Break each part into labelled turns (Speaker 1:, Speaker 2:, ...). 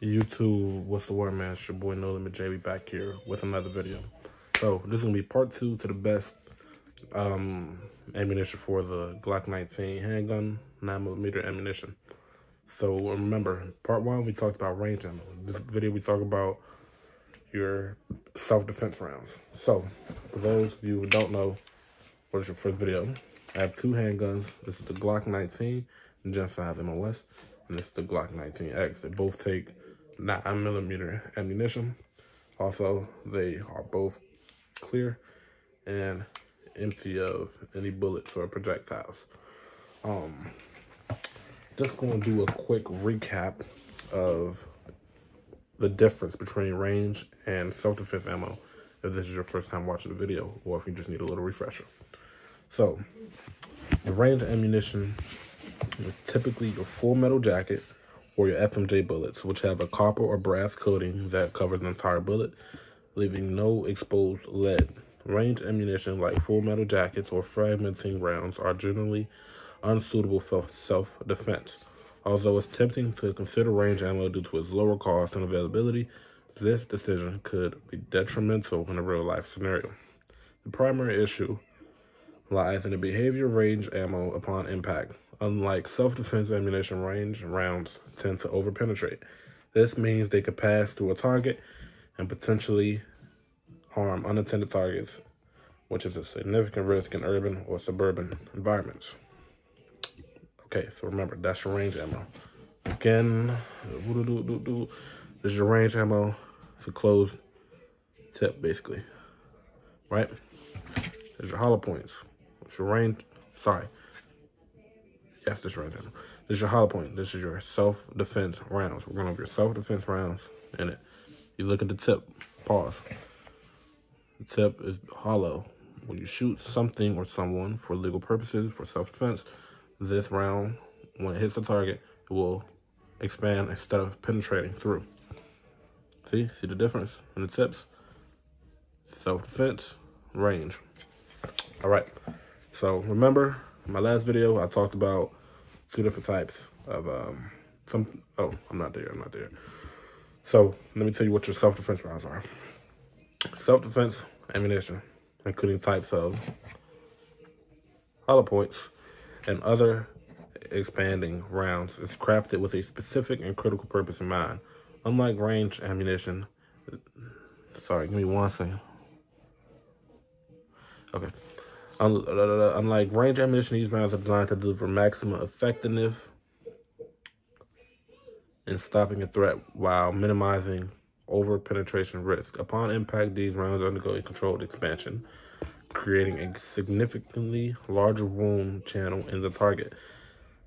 Speaker 1: YouTube, what's the word, man? It's your boy No Limit JB back here with another video. So this is gonna be part 2 to the best ammunition for the Glock 19 handgun, 9mm ammunition. So remember, part 1 we talked about range ammo. This video we talk about your self-defense rounds. So for those of you who don't know, what is your first video? I have 2 handguns. This is the Glock 19 Gen 5 MOS, and this is the Glock 19X. They both take 9mm ammunition. Also, they are both clear and empty of any bullets or projectiles. Just going to do a quick recap of the difference between range and self-defense ammo if this is your first time watching the video, or if you just need a little refresher. So, the range ammunition is typically your full metal jacket or your FMJ bullets, which have a copper or brass coating that covers the entire bullet, leaving no exposed lead. Range ammunition, like full metal jackets or fragmenting rounds, are generally unsuitable for self-defense. Although it's tempting to consider range ammo due to its lower cost and availability, this decision could be detrimental in a real-life scenario. The primary issue lies in the behavior of range ammo upon impact. Unlike self-defense ammunition, range rounds tend to overpenetrate. This means they could pass through a target and potentially harm unintended targets, which is a significant risk in urban or suburban environments. Okay, so remember, that's your range ammo. Again, this is your range ammo. It's a closed tip, basically, right? There's your hollow points. It's your range, sorry. Yes, this is range ammo. This is your hollow point. This is your self-defense rounds. We're going over your self-defense rounds in it. You look at the tip, pause. The tip is hollow. When you shoot something or someone for legal purposes, for self-defense, this round, when it hits the target, it will expand instead of penetrating through. See the difference in the tips? Self-defense, range. All right, so remember, in my last video, I talked about 2 different types of, oh, I'm not there. So let me tell you what your self-defense rounds are. Self-defense ammunition, including types of hollow points and other expanding rounds, is crafted with a specific and critical purpose in mind. Unlike range ammunition, sorry, give me one second. Okay. Unlike range ammunition, these rounds are designed to deliver maximum effectiveness in stopping a threat while minimizing over-penetration risk. Upon impact, these rounds undergo a controlled expansion, creating a significantly larger wound channel in the target.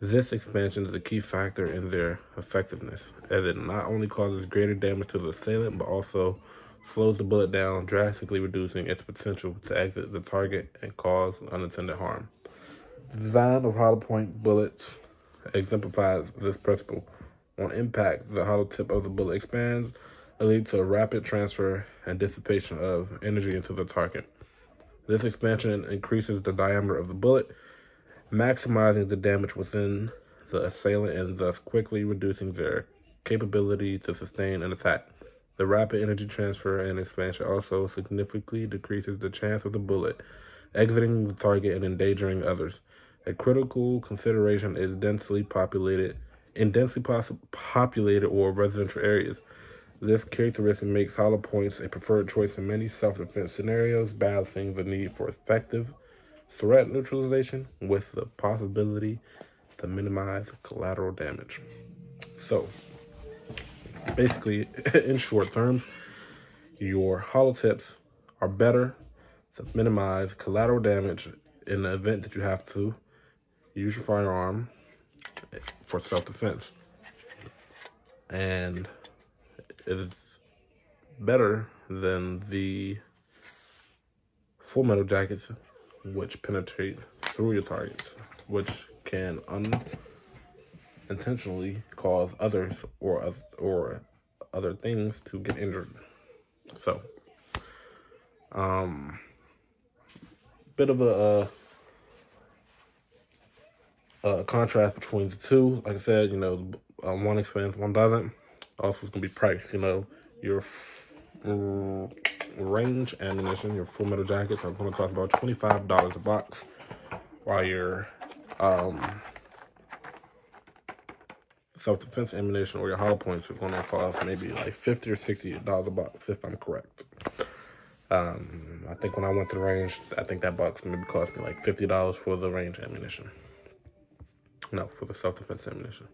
Speaker 1: This expansion is a key factor in their effectiveness, as it not only causes greater damage to the assailant, but also slows the bullet down, drastically reducing its potential to exit the target and cause unintended harm. The design of hollow point bullets exemplifies this principle. On impact, the hollow tip of the bullet expands, leading to a rapid transfer and dissipation of energy into the target. This expansion increases the diameter of the bullet, maximizing the damage within the assailant and thus quickly reducing their capability to sustain an attack. The rapid energy transfer and expansion also significantly decreases the chance of the bullet exiting the target and endangering others. A critical consideration is densely populated or residential areas. This characteristic makes hollow points a preferred choice in many self-defense scenarios, balancing the need for effective threat neutralization with the possibility to minimize collateral damage. So, basically, in short terms, your hollow tips are better to minimize collateral damage in the event that you have to use your firearm for self-defense. And it is better than the full metal jackets, which penetrate through your targets, which can unintentionally cause others or other things to get injured. So, bit of a contrast between the two. Like I said, you know, one expands, one doesn't. Also, it's gonna be priced. You know, your range ammunition, your full metal jackets are gonna cost about $25 a box, while your self-defense ammunition or your hollow points are gonna cost maybe like $50 or $60 a box, if I'm correct. I think when I went to the range, I think that box maybe cost me like $50 for the range ammunition. No, for the self-defense ammunition.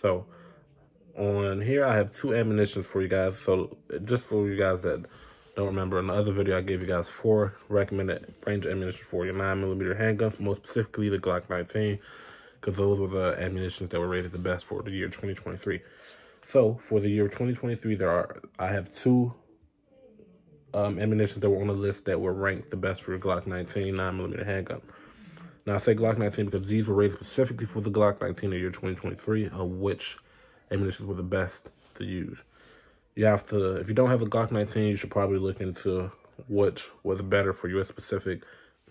Speaker 1: So on here, I have 2 ammunitions for you guys. So just for you guys that don't remember, in the other video, I gave you guys 4 recommended range ammunition for your 9mm handguns, most specifically the Glock 19, because those were the ammunitions that were rated the best for the year 2023. So for the year 2023, I have 2 ammunitions that were on the list that were ranked the best for the Glock 19 9mm handgun. Now I say Glock 19 because these were rated specifically for the Glock 19 in the year 2023, of which ammunitions were the best to use. You have to, if you don't have a Glock 19, you should probably look into which was better for your specific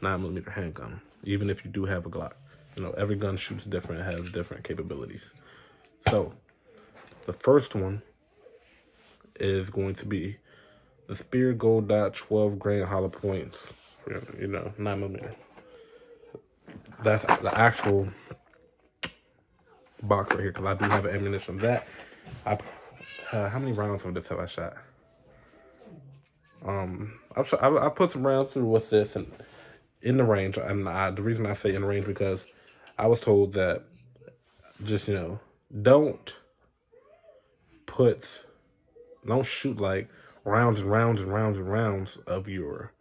Speaker 1: 9mm handgun, even if you do have a Glock. You know, every gun shoots different, has different capabilities. So the first one is going to be the Spear Gold Dot 12 grain hollow points for, you know, 9mm. That's the actual box right here, because I do have an ammunition of that. How many rounds of this have I shot? I put some rounds through with this and in the range, and the reason I say in range because I was told that just, you know, don't shoot like rounds and rounds and rounds and rounds of your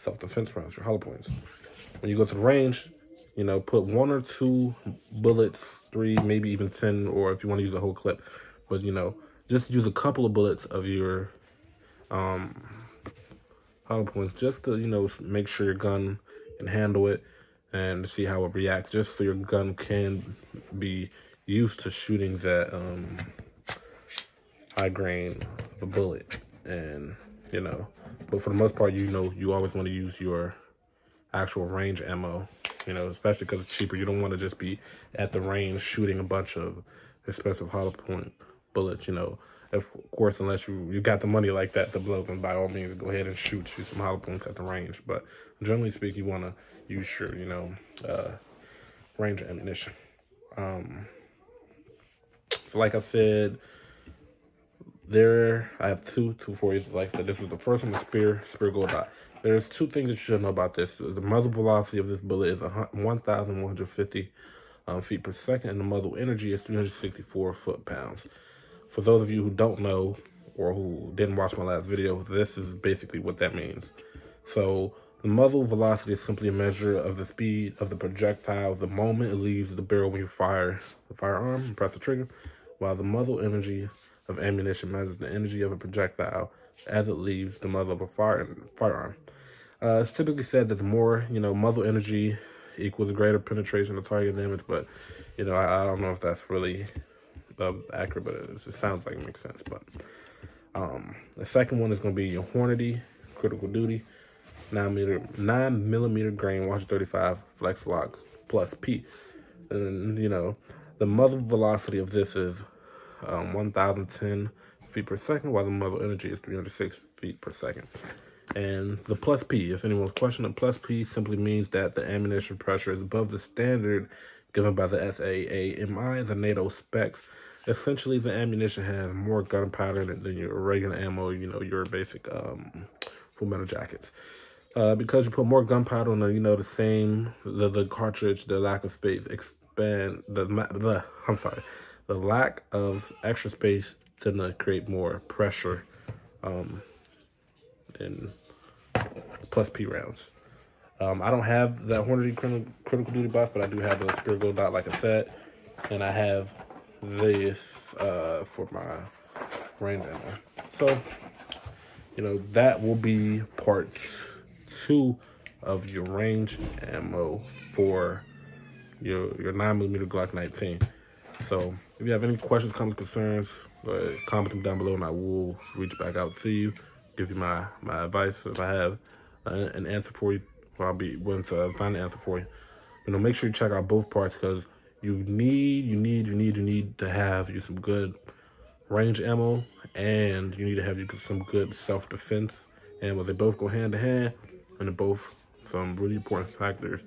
Speaker 1: self-defense rounds, your hollow points. When you go to the range, you know, put 1 or 2 bullets, 3, maybe even 10, or if you want to use a whole clip. But, you know, just use a couple of bullets of your hollow points just to, you know, make sure your gun can handle it and see how it reacts, just so your gun can be used to shooting that high grain of a bullet. And, you know, but for the most part, you know, you always want to use your actual range ammo, you know, especially because it's cheaper. You don't want to just be at the range shooting a bunch of expensive hollow point bullets, you know. Of course, unless you got the money like that to blow, then by all means, go ahead and shoot some hollow points at the range. But generally speaking, you want to use your, you know, range ammunition. So like I said, I have two for you. Like I said, this is the first one, the Spear Gold Dot. There's 2 things that you should know about this. The muzzle velocity of this bullet is 1,150 feet per second, and the muzzle energy is 364 foot-pounds. For those of you who don't know or who didn't watch my last video, this is basically what that means. So the muzzle velocity is simply a measure of the speed of the projectile the moment it leaves the barrel when you fire the firearm and press the trigger, while the muzzle energy of ammunition measures the energy of a projectile as it leaves the muzzle of a firearm. It's typically said that the more, you know, muzzle energy equals greater penetration of target damage, but, you know, I don't know if that's really accurate, but it sounds like it makes sense. But the second one is going to be your Hornady Critical Duty 9mm grain Watch 35 Flex Lock Plus P. And, you know, the muzzle velocity of this is 1,010 feet per second, while the muzzle energy is 306 feet per second. And the plus P, if anyone's questioning, the plus P simply means that the ammunition pressure is above the standard given by the SAAMI, the NATO specs. Essentially, the ammunition has more gunpowder than your regular ammo, you know, your basic full metal jackets. Because you put more gunpowder on the, you know, the cartridge, the lack of space the lack of extra space to create more pressure in plus P rounds. I don't have that Hornady Critical Duty box, but I do have the Spear Gold Dot, like I said, and I have this for my range ammo. So, you know, that will be part 2 of your range ammo for your 9mm Glock 19. So, if you have any questions, comments, concerns, comment them down below, and I will reach back out to you, give you my advice. If I have an answer for you, I'll be willing to find an answer for you. You know, make sure you check out both parts, because You need to have you some good range ammo, and you need to have you some good self-defense. And when they both go hand in hand, and they're both some really important factors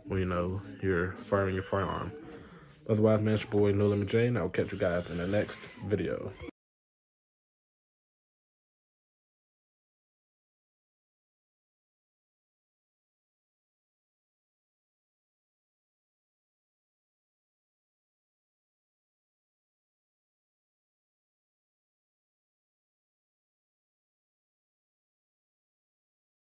Speaker 1: when, you know, you're firing your firearm. Otherwise, man, it's your boy No Limit J, and I'll catch you guys in the next video.